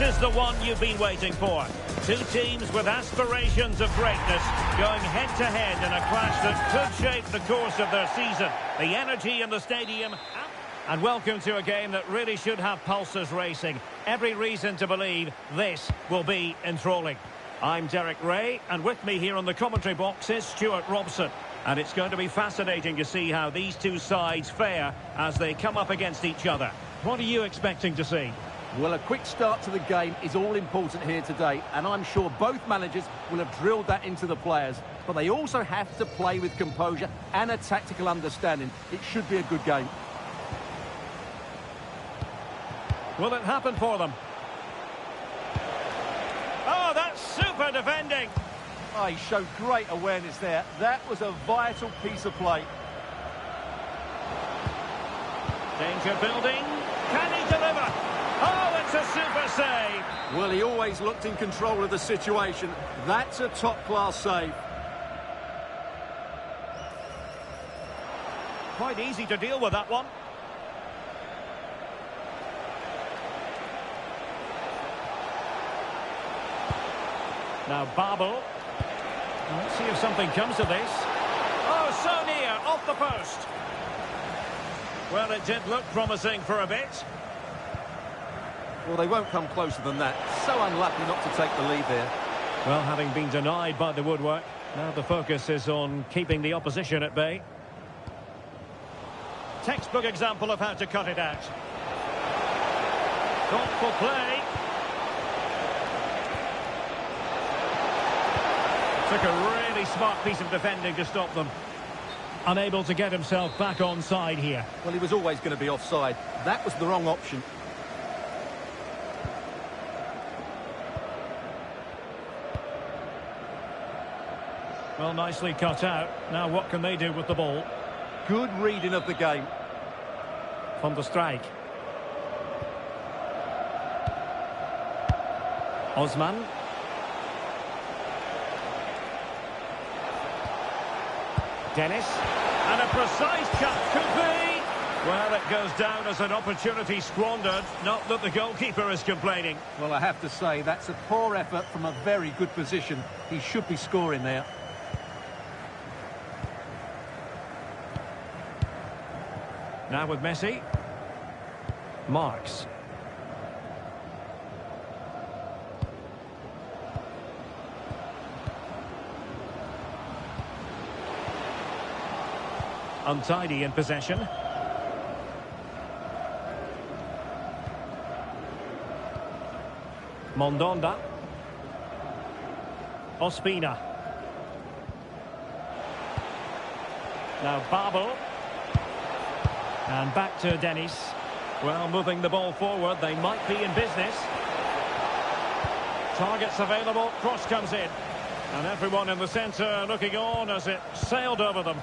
is the one you've been waiting for. Two teams with aspirations of greatness going head-to-head in a clash that could shape the course of their season. The energy in the stadium. And welcome to a game that really should have pulses racing. Every reason to believe this will be enthralling. I'm Derek Ray, and with me here on the commentary box is Stuart Robson. And it's going to be fascinating to see how these two sides fare as they come up against each other. What are you expecting to see? Well, a quick start to the game is all important here today, and I'm sure both managers will have drilled that into the players. But they also have to play with composure and a tactical understanding. It should be a good game. Will it happen for them? Oh, that's super defending. Oh, he showed great awareness there. That was a vital piece of play. Danger building. Can he deliver? Oh, it's a super save. Well, he always looked in control of the situation. That's a top-class save. Quite easy to deal with that one. Now Babel. Let's see if something comes of this. Oh, so near, off the post. Well, it did look promising for a bit. Well, they won't come closer than that. So unlucky not to take the lead there. Well, having been denied by the woodwork, now the focus is on keeping the opposition at bay. Textbook example of how to cut it out. Thoughtful play. Took a really smart piece of defending to stop them. Unable to get himself back onside here. Well, he was always going to be offside. That was the wrong option. Well, nicely cut out. Now what can they do with the ball? Good reading of the game. From the strike. Osman. Dennis. And a precise cut could be. Well, it goes down as an opportunity squandered. Not that the goalkeeper is complaining. Well, I have to say, that's a poor effort from a very good position. He should be scoring there. Now with Messi. Marks. Untidy in possession. Mondonda. Ospina. Now Babel. And back to Dennis. Well, moving the ball forward, they might be in business. Targets available, cross comes in. And everyone in the centre looking on as it sailed over them.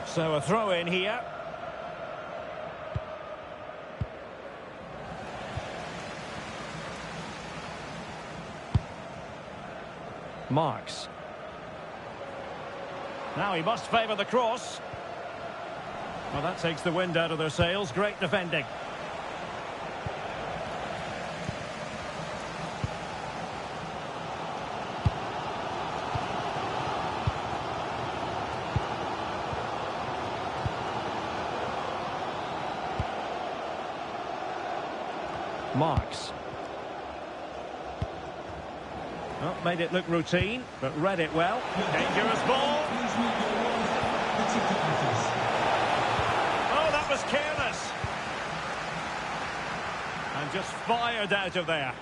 So a throw in here. Marks. Now he must favour the cross. Well, that takes the wind out of their sails. Great defending. Marks. Well, made it look routine, but read it well. Dangerous ball. Oh, that was careless. And just fired out of there.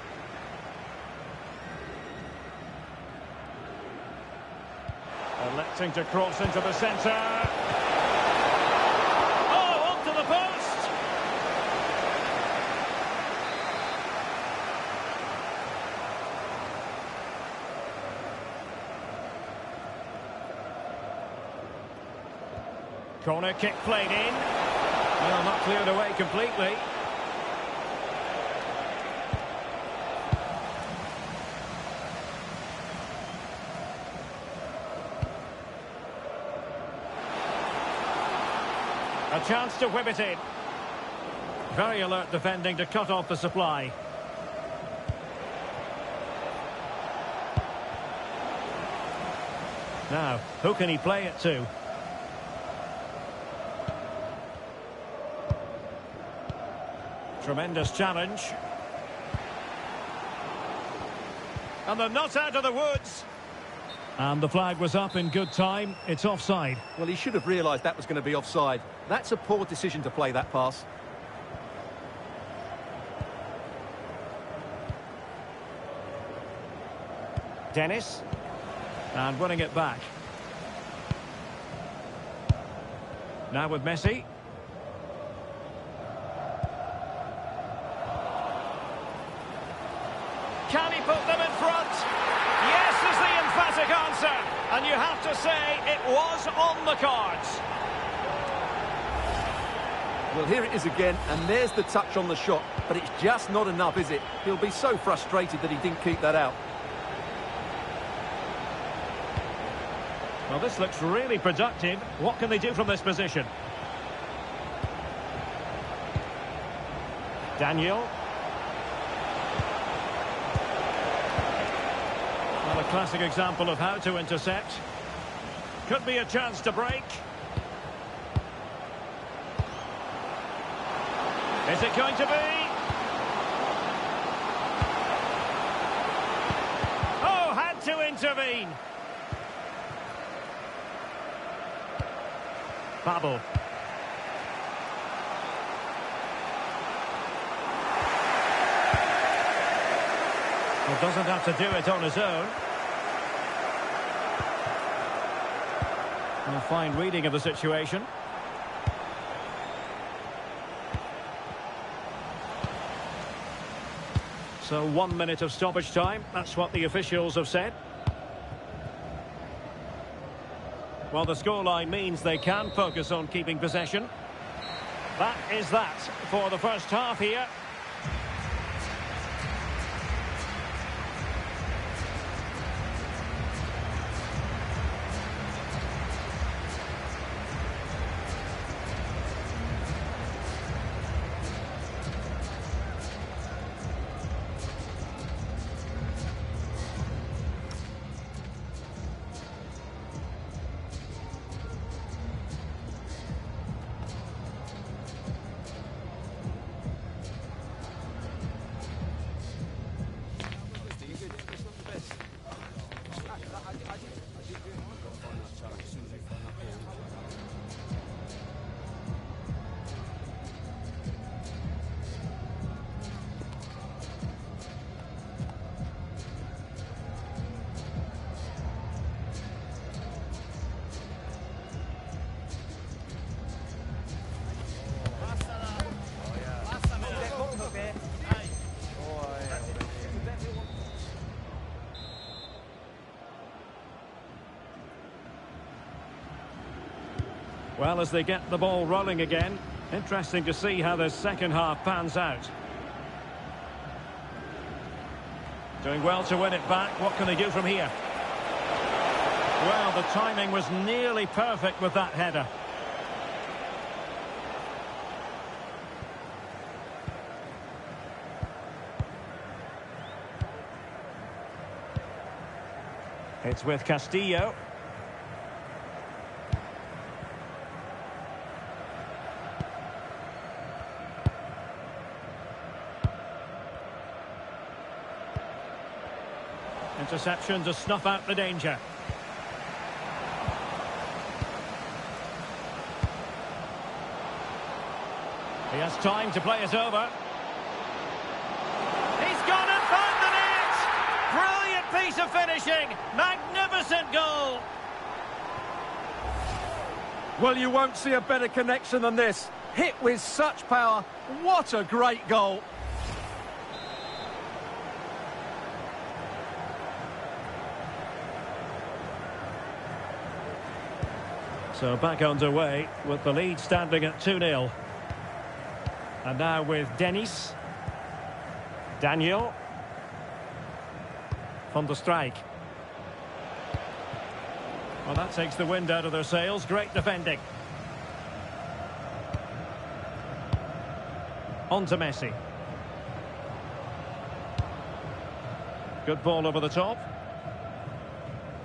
Electing to cross into the centre. Oh, onto the post. Corner kick played in. Well, not cleared away completely. A chance to whip it in. Very alert defending to cut off the supply. Now, who can he play it to? Tremendous challenge. And they're not out of the woods. And the flag was up in good time. It's offside. Well, he should have realised that was going to be offside. That's a poor decision to play that pass. Dennis. And winning it back. Now with Messi. Can he put them in front? Yes is the emphatic answer. And you have to say it was on the cards. Well, here it is again, and there's the touch on the shot. But it's just not enough, is it? He'll be so frustrated that he didn't keep that out. Well, this looks really productive. What can they do from this position? Daniel. Well, a classic example of how to intercept. Could be a chance to break. Is it going to be? Oh, had to intervene. Babel. Well, doesn't have to do it on his own. A fine reading of the situation. So 1 minute of stoppage time. That's what the officials have said. Well, the scoreline means they can focus on keeping possession. That is that for the first half here. Well, as they get the ball rolling again, interesting to see how the second half pans out. Doing well to win it back. What can they do from here? Well, the timing was nearly perfect with that header. It's with Castillo. Interception to snuff out the danger. He has time to play it over. He's gone and found the net! Brilliant piece of finishing! Magnificent goal! Well, you won't see a better connection than this. Hit with such power. What a great goal! So back underway with the lead standing at 2-0. And now with Dennis. Daniel. Van der Strijk. Well, that takes the wind out of their sails. Great defending. On to Messi. Good ball over the top.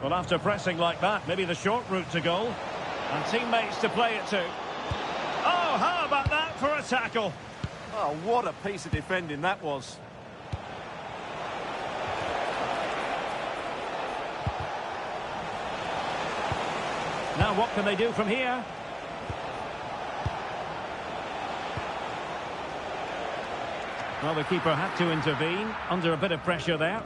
Well, after pressing like that, maybe the short route to goal. And teammates to play it to. Oh, how about that for a tackle? Oh, what a piece of defending that was. Now what can they do from here? Well, the keeper had to intervene under a bit of pressure there.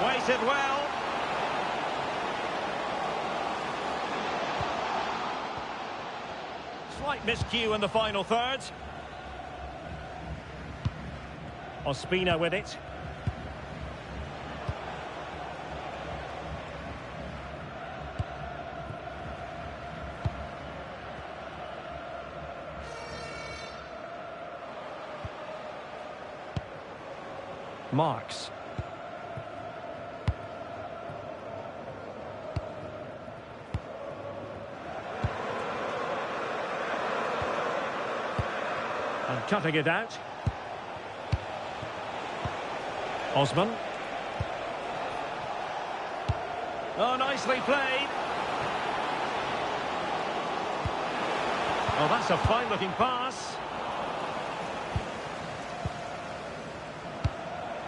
Waited well. Slight miscue in the final third. Ospina with it. Marks. And cutting it out. Osman. Oh, nicely played. Oh, that's a fine-looking pass.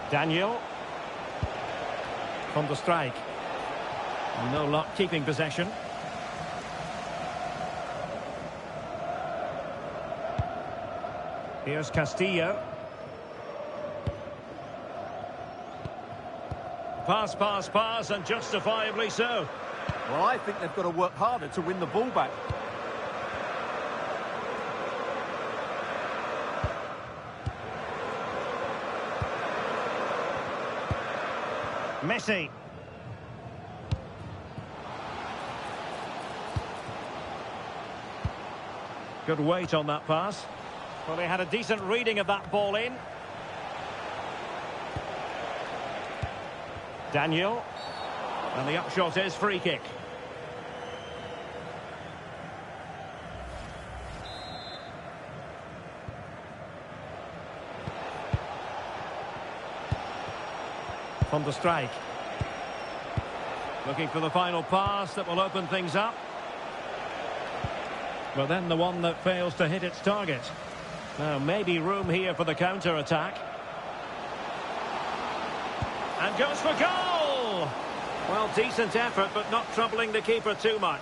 Daniel. From the strike. No luck keeping possession. Here's Castillo. Pass, pass, pass, and justifiably so. Well, I think they've got to work harder to win the ball back. Messi. Good weight on that pass. Well, they had a decent reading of that ball in. Daniel. And the upshot is free kick. From the strike. Looking for the final pass that will open things up. But then the one that fails to hit its target. Now, maybe room here for the counter-attack. And goes for goal! Well, decent effort, but not troubling the keeper too much.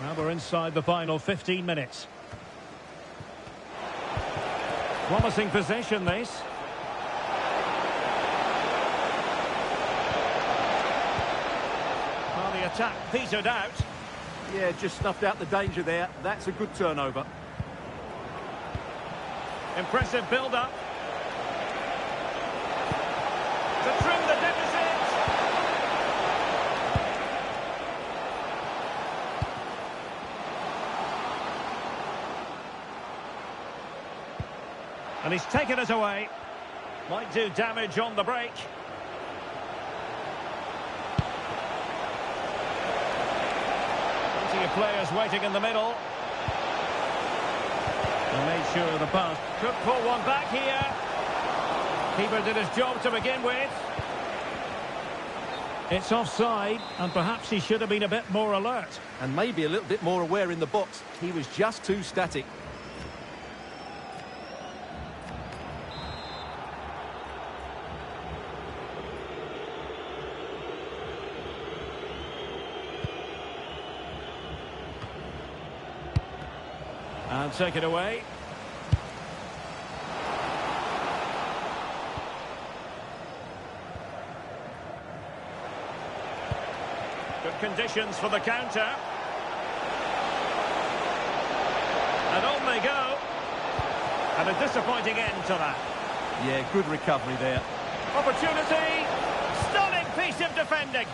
Now we're inside the final 15 minutes. Promising possession, this. Well, the attack petered out. Yeah, just snuffed out the danger there. That's a good turnover. Impressive build-up. To trim the deficit. And he's taken it away. Might do damage on the break. Plenty of players waiting in the middle. And made sure of the pass. Could pull one back here. Keeper did his job to begin with. It's offside, and perhaps he should have been a bit more alert. And maybe a little bit more aware in the box. He was just too static. And take it away. Good conditions for the counter. And on they go. And a disappointing end to that. Yeah, good recovery there. Opportunity. Stunning piece of defending.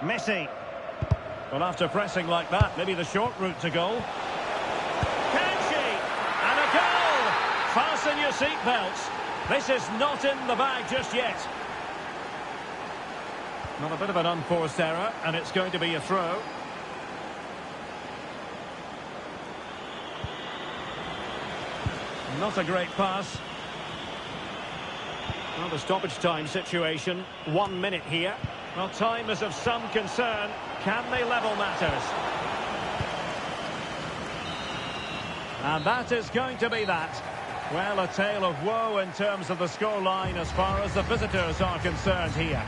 Messi. Well, after pressing like that, maybe the short route to goal. Can she? And a goal! Fasten your seatbelts. This is not in the bag just yet. Not a bit of an unforced error, and it's going to be a throw. Not a great pass. Well, the stoppage time situation, 1 minute here. Well, time is of some concern. Can they level matters? And that is going to be that. Well, a tale of woe in terms of the scoreline as far as the visitors are concerned here.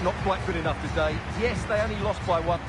Not quite good enough today. Yes, they only lost by 1.